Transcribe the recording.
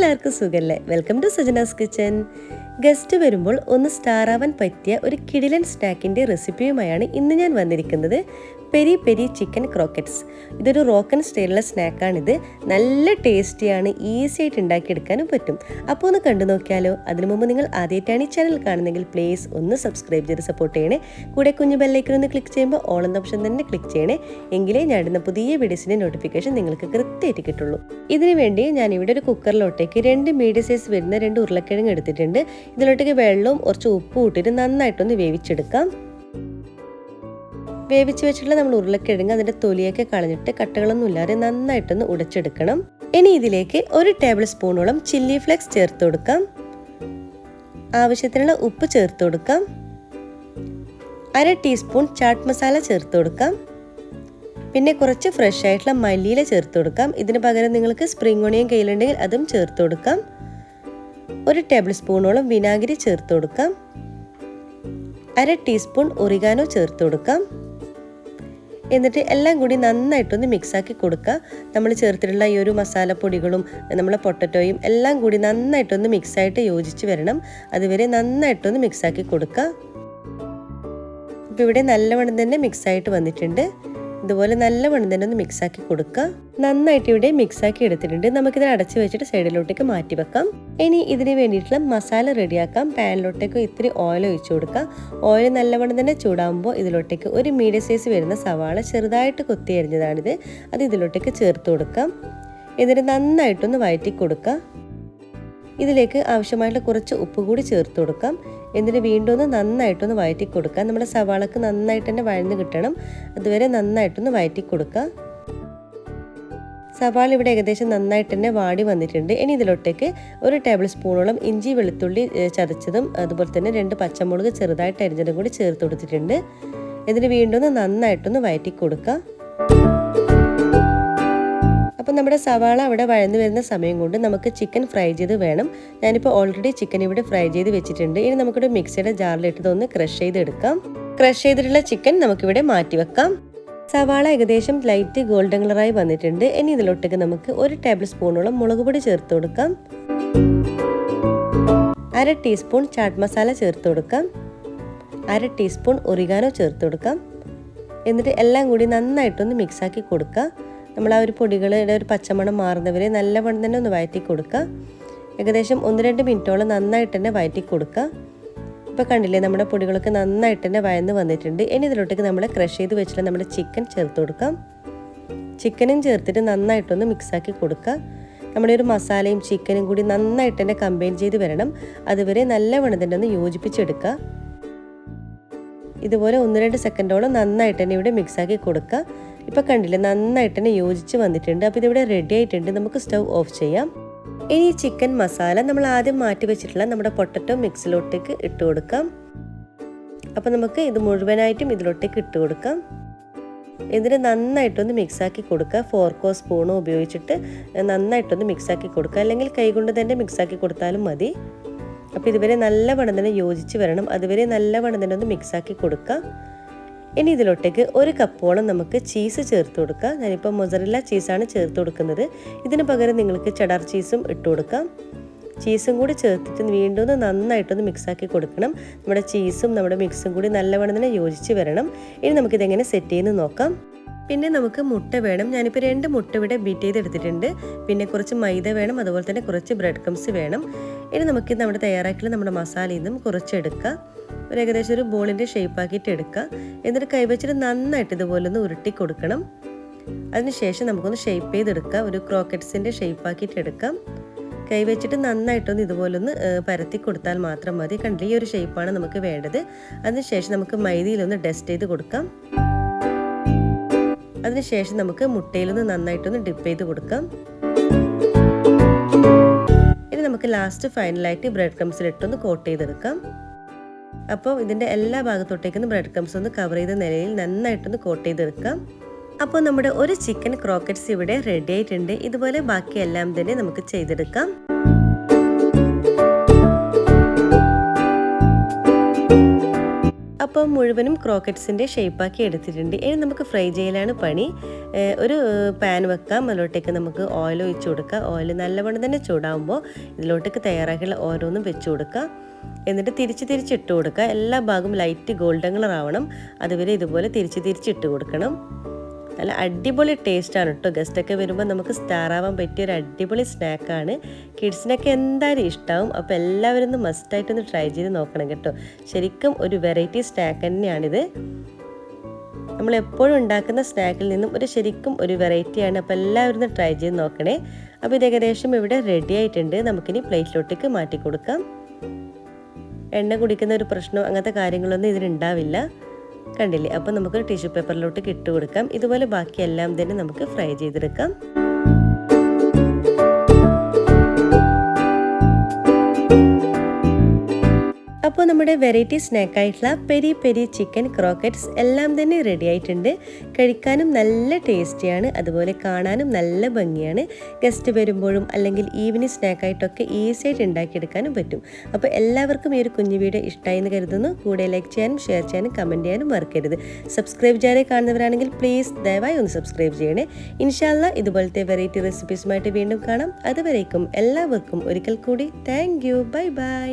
എല്ലാവർക്കും സുഖല്ലേ? Welcome to Sajana's kitchen. Guest വരുമ്പോൾ ഒന്ന് സ്റ്റാർ ആവാൻ പറ്റിയ ഒരു കിടിലൻ സ്നാക്കിൻ്റെ റെസിപ്പിയുമായാണ് ഇന്ന് ഞാൻ വന്നിരിക്കുന്നത്. Peri peri chicken croquettes. ഇതൊരു റോക്കൻ സ്റ്റൈലുള്ള സ്നാക്കാണിത്. നല്ല ടേസ്റ്റിയാണ്, ഈസി ആയിട്ട് ഉണ്ടാക്കിയെടുക്കാനും പറ്റും. അപ്പോൾ ഒന്ന് കണ്ടു നോക്കിയാലോ. അതിനു മുമ്പ് നിങ്ങൾ ആദ്യമായിട്ടാണ് ഈ ചാനൽ കാണുന്നെങ്കിൽ പ്ലീസ് ഒന്ന് സബ്സ്ക്രൈബ് ചെയ്ത് സപ്പോർട്ട് ചെയ്യണേ. കൂടെ കുഞ്ഞു ബെല്ലൈക്കൺ ഒന്ന് ക്ലിക്ക് ചെയ്യുമ്പോൾ ഓൾ എന്ന ഓപ്ഷൻ തന്നെ ക്ലിക്ക് ചെയ്യണേ. എങ്കിലേ ഞാൻ ഇടുന്ന പുതിയ വീഡിയോസിൻ്റെ നോട്ടിഫിക്കേഷൻ നിങ്ങൾക്ക് കൃത്യമായിട്ട് കിട്ടുള്ളൂ. ഇതിനു വേണ്ടി ഞാനിവിടെ ഒരു കുക്കറിലോട്ടേക്ക് 2 മീഡിയം സൈസ് വരുന്ന 2 ഉരുളക്കിഴങ്ങ് എടുത്തിട്ടുണ്ട്. ഇതിലോട്ടേക്ക് വെള്ളവും കുറച്ച് ഉപ്പും ഇട്ടിട്ട് നന്നായിട്ടൊന്ന് വേവിച്ചെടുക്കാം. വേവിച്ച് വെച്ചിട്ടുള്ള നമ്മൾ ഉരുളക്കിഴങ്ങ് അതിൻ്റെ തൊലിയൊക്കെ കളഞ്ഞിട്ട് കട്ടകളൊന്നും ഇല്ലാതെ നന്നായിട്ടൊന്ന് ഉടച്ചെടുക്കണം. ഇനി ഇതിലേക്ക് 1 ടേബിൾ സ്പൂണോളം ചില്ലി ഫ്ലേക്സ് ചേർത്ത് കൊടുക്കാം. ആവശ്യത്തിനുള്ള ഉപ്പ് ചേർത്ത് കൊടുക്കാം. 1/2 ടീസ്പൂൺ ചാട്ട് മസാല ചേർത്ത് കൊടുക്കാം. പിന്നെ കുറച്ച് ഫ്രഷ് ആയിട്ടുള്ള മല്ലിയില ചേർത്ത് കൊടുക്കാം. ഇതിന് പകരം നിങ്ങൾക്ക് സ്പ്രിംഗ് ഓണിയൻ കയ്യിലുണ്ടെങ്കിൽ അതും ചേർത്ത് കൊടുക്കാം. 1 ടേബിൾ സ്പൂണോളം വിനാഗിരി ചേർത്ത് കൊടുക്കാം. 1/2 ടീസ്പൂൺ ഒറിഗാനോ ചേർത്ത് കൊടുക്കാം. എന്നിട്ട് എല്ലാം കൂടി നന്നായിട്ടൊന്ന് മിക്സാക്കി കൊടുക്കുക. നമ്മൾ ചേർത്തിട്ടുള്ള ഈ ഒരു മസാലപ്പൊടികളും നമ്മളെ പൊട്ടറ്റോയും എല്ലാം കൂടി നന്നായിട്ടൊന്ന് മിക്സായിട്ട് യോജിച്ച് വരണം. അതുവരെ നന്നായിട്ടൊന്ന് മിക്സാക്കി കൊടുക്കുക. ഇപ്പോൾ ഇവിടെ നല്ലവണ്ണം തന്നെ മിക്സായിട്ട് വന്നിട്ടുണ്ട്. ഇതുപോലെ നല്ലവണ്ണം തന്നെ ഒന്ന് മിക്സാക്കി കൊടുക്കുക. നന്നായിട്ട് ഇവിടെ മിക്സാക്കി എടുത്തിട്ടുണ്ട്. നമുക്കിത് അടച്ച് വെച്ചിട്ട് സൈഡിലോട്ടേക്ക് മാറ്റി വെക്കാം. ഇനി ഇതിന് വേണ്ടിയിട്ടുള്ള മസാല റെഡിയാക്കാം. പാനിലോട്ടേക്ക് ഇത്തിരി ഓയിൽ ഒഴിച്ചു കൊടുക്കുക. ഓയിൽ നല്ലവണ്ണം തന്നെ ചൂടാകുമ്പോൾ ഇതിലോട്ടേക്ക് 1 മീഡിയം സൈസ് വരുന്ന സവാള ചെറുതായിട്ട് കൊത്തി അരിഞ്ഞതാണിത്. അത് ഇതിലോട്ടേക്ക് ചേർത്ത് കൊടുക്കാം. എന്നിട്ട് നന്നായിട്ടൊന്ന് വഴറ്റി കൊടുക്കുക. ഇതിലേക്ക് ആവശ്യമായിട്ടുള്ള കുറച്ച് ഉപ്പ് കൂടി ചേർത്ത് കൊടുക്കാം. എന്നിട്ട് വീണ്ടും ഒന്ന് നന്നായിട്ടൊന്ന് വഴറ്റി കൊടുക്കുക. നമ്മുടെ സവാളക്ക് നന്നായിട്ട് തന്നെ വഴന്ന് കിട്ടണം. അതുവരെ നന്നായിട്ടൊന്ന് വഴറ്റി കൊടുക്കുക. സവാള ഇവിടെ ഏകദേശം നന്നായിട്ട് തന്നെ വാടി വന്നിട്ടുണ്ട്. ഇനി ഇതിലോട്ടേക്ക് 1 ടേബിൾ സ്പൂണോളം ഇഞ്ചി വെളുത്തുള്ളി ചതച്ചതും അതുപോലെ തന്നെ 2 പച്ചമുളക് ചെറുതായിട്ട് അരിഞ്ഞതും കൂടി ചേർത്ത് കൊടുത്തിട്ടുണ്ട്. എന്നിട്ട് വീണ്ടും ഒന്ന് നന്നായിട്ടൊന്ന് വഴറ്റി കൊടുക്കുക. അപ്പോൾ നമ്മുടെ സവാള അവിടെ വഴന്നു വരുന്ന സമയം കൊണ്ട് നമുക്ക് ചിക്കൻ ഫ്രൈ ചെയ്ത് വേണം. ഞാനിപ്പോൾ ഓൾറെഡി ചിക്കൻ ഇവിടെ ഫ്രൈ ചെയ്ത് വെച്ചിട്ടുണ്ട്. ഇനി നമുക്കിവിടെ മിക്സിയുടെ ജാറിലിട്ട് ഒന്ന് ക്രഷ് ചെയ്തെടുക്കാം. ക്രഷ് ചെയ്തിട്ടുള്ള ചിക്കൻ നമുക്കിവിടെ മാറ്റി വെക്കാം. സവാള ഏകദേശം ലൈറ്റ് ഗോൾഡൻ കളറായി വന്നിട്ടുണ്ട്. ഇനി ഇതിലോട്ടേക്ക് നമുക്ക് 1 ടേബിൾ സ്പൂണോളം മുളക് പൊടി ചേർത്ത് കൊടുക്കാം. 1/2 ടീസ്പൂൺ ചാട്ട് മസാല ചേർത്ത് കൊടുക്കാം. 1/2 ടീസ്പൂൺ ഒറിഗാനോ ചേർത്ത് കൊടുക്കാം. എന്നിട്ട് എല്ലാം കൂടി നന്നായിട്ടൊന്ന് മിക്സാക്കി കൊടുക്കുക. നമ്മൾ ആ ഒരു പൊടികളുടെ ഒരു പച്ചമണം മാറുന്നവരെ നല്ലവണ്ണം തന്നെ ഒന്ന് വഴറ്റി കൊടുക്കുക. ഏകദേശം 1-2 മിനിറ്റോളം നന്നായിട്ട് തന്നെ വഴറ്റി കൊടുക്കുക. ഇപ്പോൾ കണ്ടില്ലേ, നമ്മുടെ പൊടികളൊക്കെ നന്നായിട്ട് തന്നെ വഴന്ന് വന്നിട്ടുണ്ട്. ഇനി ഇതിലോട്ടേക്ക് നമ്മൾ ക്രഷ് ചെയ്ത് വെച്ചിട്ട് നമ്മുടെ ചിക്കൻ ചേർത്ത് കൊടുക്കാം. ചിക്കനും ചേർത്തിട്ട് നന്നായിട്ടൊന്ന് മിക്സാക്കി കൊടുക്കുക. നമ്മുടെ ഒരു മസാലയും ചിക്കനും കൂടി നന്നായിട്ട് തന്നെ കമ്പൈൻ ചെയ്ത് വരണം. അതുവരെ നല്ലവണ്ണം തന്നെ ഒന്ന് യോജിപ്പിച്ചെടുക്കുക. ഇതുപോലെ 1-2 സെക്കൻഡോളം നന്നായിട്ട് തന്നെ ഇവിടെ മിക്സാക്കി കൊടുക്കുക. ഇപ്പോൾ കണ്ടില്ലേ, നന്നായിട്ട് തന്നെ യോജിച്ച് വന്നിട്ടുണ്ട്. അപ്പോൾ ഇതിവിടെ റെഡി ആയിട്ടുണ്ട്. നമുക്ക് സ്റ്റൗ ഓഫ് ചെയ്യാം. ഇനി ഈ ചിക്കൻ മസാല നമ്മൾ ആദ്യം മാറ്റി വെച്ചിട്ടുള്ള നമ്മുടെ പൊട്ടറ്റോ മിക്സിലോട്ടേക്ക് ഇട്ട് കൊടുക്കാം. അപ്പോൾ നമുക്ക് ഇത് മുഴുവനായിട്ടും ഇതിലോട്ടേക്ക് ഇട്ട് കൊടുക്കാം. എന്നിട്ട് നന്നായിട്ടൊന്ന് മിക്സാക്കി കൊടുക്കുക. ഫോർക്കോ സ്പൂണോ ഉപയോഗിച്ചിട്ട് നന്നായിട്ടൊന്ന് മിക്സാക്കി കൊടുക്കുക. അല്ലെങ്കിൽ കൈകൊണ്ട് തന്നെ മിക്സാക്കി കൊടുത്താലും മതി. അപ്പോൾ ഇതുവരെ നല്ലവണ്ണം തന്നെ യോജിച്ച് വരണം. അതുവരെ നല്ലവണ്ണം തന്നെ ഒന്ന് മിക്സാക്കി കൊടുക്കുക. ഇനി ഇതിലോട്ടേക്ക് 1 കപ്പോളം നമുക്ക് ചീസ് ചേർത്ത് കൊടുക്കുക. ഞാനിപ്പോൾ മൊസറല്ല ചീസാണ് ചേർത്ത് കൊടുക്കുന്നത്. ഇതിന് പകരം നിങ്ങൾക്ക് ചെഡാർ ചീസും ഇട്ട് കൊടുക്കാം. ചീസും കൂടി ചേർത്തിട്ട് വീണ്ടും ഒന്ന് നന്നായിട്ടൊന്ന് മിക്സാക്കി കൊടുക്കണം. നമ്മുടെ ചീസും നമ്മുടെ മിക്സും കൂടി നല്ലവണ്ണം തന്നെ യോജിച്ച് വരണം. ഇനി നമുക്കിതെങ്ങനെ സെറ്റ് ചെയ്യുന്നത് നോക്കാം. പിന്നെ നമുക്ക് മുട്ട വേണം. ഞാനിപ്പോൾ 2 മുട്ട ഇവിടെ ബീറ്റ് ചെയ്തെടുത്തിട്ടുണ്ട്. പിന്നെ കുറച്ച് മൈദ വേണം. അതുപോലെ തന്നെ കുറച്ച് ബ്രെഡ് ക്രംസ് വേണം. ഇനി നമുക്ക് നമ്മുടെ തയ്യാറാക്കിയുള്ള നമ്മുടെ മസാലയിൽ നിന്നും കുറച്ചെടുക്കുക. ഏകദേശം ഒരു ബോളിൻ്റെ ഷേപ്പാക്കിയിട്ട് എടുക്കുക. എന്നിട്ട് കൈവച്ചിട്ട് നന്നായിട്ട് ഇതുപോലെ ഒന്ന് ഉരുട്ടി കൊടുക്കണം. അതിനുശേഷം നമുക്കൊന്ന് ഷേപ്പ് ചെയ്തെടുക്കുക. ഒരു ക്രോക്കറ്റ്സിൻ്റെ ഷേപ്പാക്കിയിട്ട് എടുക്കാം. കൈവച്ചിട്ട് നന്നായിട്ടൊന്ന് ഇതുപോലൊന്ന് പരത്തി കൊടുത്താൽ മാത്രം മതി. കണ്ടില്ല, ഈ ഒരു ഷേപ്പാണ് നമുക്ക് വേണ്ടത്. അതിനുശേഷം നമുക്ക് മൈദയിലൊന്ന് ഡസ്റ്റ് ചെയ്ത് കൊടുക്കാം. അതിനുശേഷം നമുക്ക് മുട്ടയിലൊന്ന് നന്നായിട്ടൊന്ന് ഡിപ്പ് ചെയ്ത് കൊടുക്കാം. ഇനി നമുക്ക് ലാസ്റ്റ് ഫൈനലായിട്ട് ബ്രെഡ് ക്രംസിലിട്ടൊന്ന് കോട്ട് ചെയ്തെടുക്കാം. അപ്പോൾ ഇതിൻ്റെ എല്ലാ ഭാഗത്തോട്ടേക്കൊന്ന് ബ്രെഡ് ക്രംസ് ഒന്ന് കവർ ചെയ്ത നിലയിൽ നന്നായിട്ടൊന്ന് കോട്ട് ചെയ്തെടുക്കാം. അപ്പോൾ നമ്മുടെ ഒരു ചിക്കൻ ക്രോക്കറ്റ്സ് ഇവിടെ റെഡി ആയിട്ടുണ്ട്. ഇതുപോലെ ബാക്കിയെല്ലാം തന്നെ നമുക്ക് ചെയ്തെടുക്കാം. അപ്പോൾ മുഴുവനും ക്രോക്കറ്റ്സിൻ്റെ ഷേപ്പാക്കി എടുത്തിട്ടുണ്ട്. ഇനി നമുക്ക് ഫ്രൈ ചെയ്യലാണ് പണി. ഒരു പാൻ വെക്കാം, അതിലോട്ടേക്ക് നമുക്ക് ഓയിൽ ഒഴിച്ച് കൊടുക്കുക. ഓയിൽ നല്ലവണ്ണം തന്നെ ചൂടാകുമ്പോൾ ഇതിലോട്ടേക്ക് തയ്യാറാക്കിയുള്ള ഓരോന്നും വെച്ച് കൊടുക്കുക. എന്നിട്ട് തിരിച്ചിട്ട് കൊടുക്കുക. എല്ലാ ഭാഗവും ലൈറ്റ് ഗോൾഡൻ കളർ ആവണം, അതുവരെ ഇതുപോലെ തിരിച്ചിട്ട് കൊടുക്കണം. നല്ല അടിപൊളി ടേസ്റ്റാണ് കേട്ടോ. ഗസ്റ്റൊക്കെ വരുമ്പോൾ നമുക്ക് സ്റ്റാറാവാൻ പറ്റിയ ഒരു അടിപൊളി സ്നാക്കാണ്. കിഡ്സിനൊക്കെ എന്തായാലും ഇഷ്ടമാവും. അപ്പോൾ എല്ലാവരും ഒന്ന് മസ്റ്റായിട്ടൊന്ന് ട്രൈ ചെയ്ത് നോക്കണം കേട്ടോ. ശരിക്കും ഒരു വെറൈറ്റി സ്നാക്ക് തന്നെയാണിത്. നമ്മളെപ്പോഴും ഉണ്ടാക്കുന്ന സ്നാക്കിൽ നിന്നും ശരിക്കും ഒരു വെറൈറ്റിയാണ്. അപ്പോൾ എല്ലാവരും ഒന്ന് ട്രൈ ചെയ്ത് നോക്കണേ. അപ്പോൾ ഇത് ഏകദേശം ഇവിടെ റെഡി ആയിട്ടുണ്ട്. നമുക്കിനി പ്ലേറ്റിലോട്ടേക്ക് മാറ്റി കൊടുക്കാം. എണ്ണ കുടിക്കുന്ന ഒരു പ്രശ്നം അങ്ങനത്തെ കാര്യങ്ങളൊന്നും ഇതിനുണ്ടാവില്ല. കണ്ടില്ലേ? അപ്പോൾ നമുക്ക് ടിഷ്യൂ പേപ്പറിലോട്ട് ഇട്ട് കൊടുക്കാം. ഇതുപോലെ ബാക്കിയെല്ലാം തന്നെ നമുക്ക് ഫ്രൈ ചെയ്തെടുക്കാം. അപ്പോൾ നമ്മുടെ വെറൈറ്റി സ്നാക്കായിട്ടുള്ള പെരി പെരി ചിക്കൻ ക്രോക്കറ്റ്സ് എല്ലാം തന്നെ റെഡി ആയിട്ടുണ്ട്. കഴിക്കാനും നല്ല ടേസ്റ്റിയാണ്, അതുപോലെ കാണാനും നല്ല ഭംഗിയാണ്. ഗസ്റ്റ് വരുമ്പോഴും അല്ലെങ്കിൽ ഈവനിങ് സ്നാക്കായിട്ടൊക്കെ ഈസി ആയിട്ട് ഉണ്ടാക്കിയെടുക്കാനും പറ്റും. അപ്പോൾ എല്ലാവർക്കും ഈ ഒരു കുഞ്ഞു വീഡിയോ ഇഷ്ടമായി എന്ന് കരുതുന്നു. കൂടെ ലൈക്ക് ചെയ്യാനും ഷെയർ ചെയ്യാനും കമൻറ്റ് ചെയ്യാനും മറക്കരുത്. സബ്സ്ക്രൈബ് ചെയ്യാതെ കാണുന്നവരാണെങ്കിൽ പ്ലീസ് ദയവായി ഒന്ന് സബ്സ്ക്രൈബ് ചെയ്യണേ. ഇൻഷാ അല്ലാഹ് ഇതുപോലത്തെ വെറൈറ്റി റെസിപ്പീസുമായിട്ട് വീണ്ടും കാണാം. അതുവരേക്കും എല്ലാവർക്കും ഒരിക്കൽ കൂടി താങ്ക് യു. Bye bye.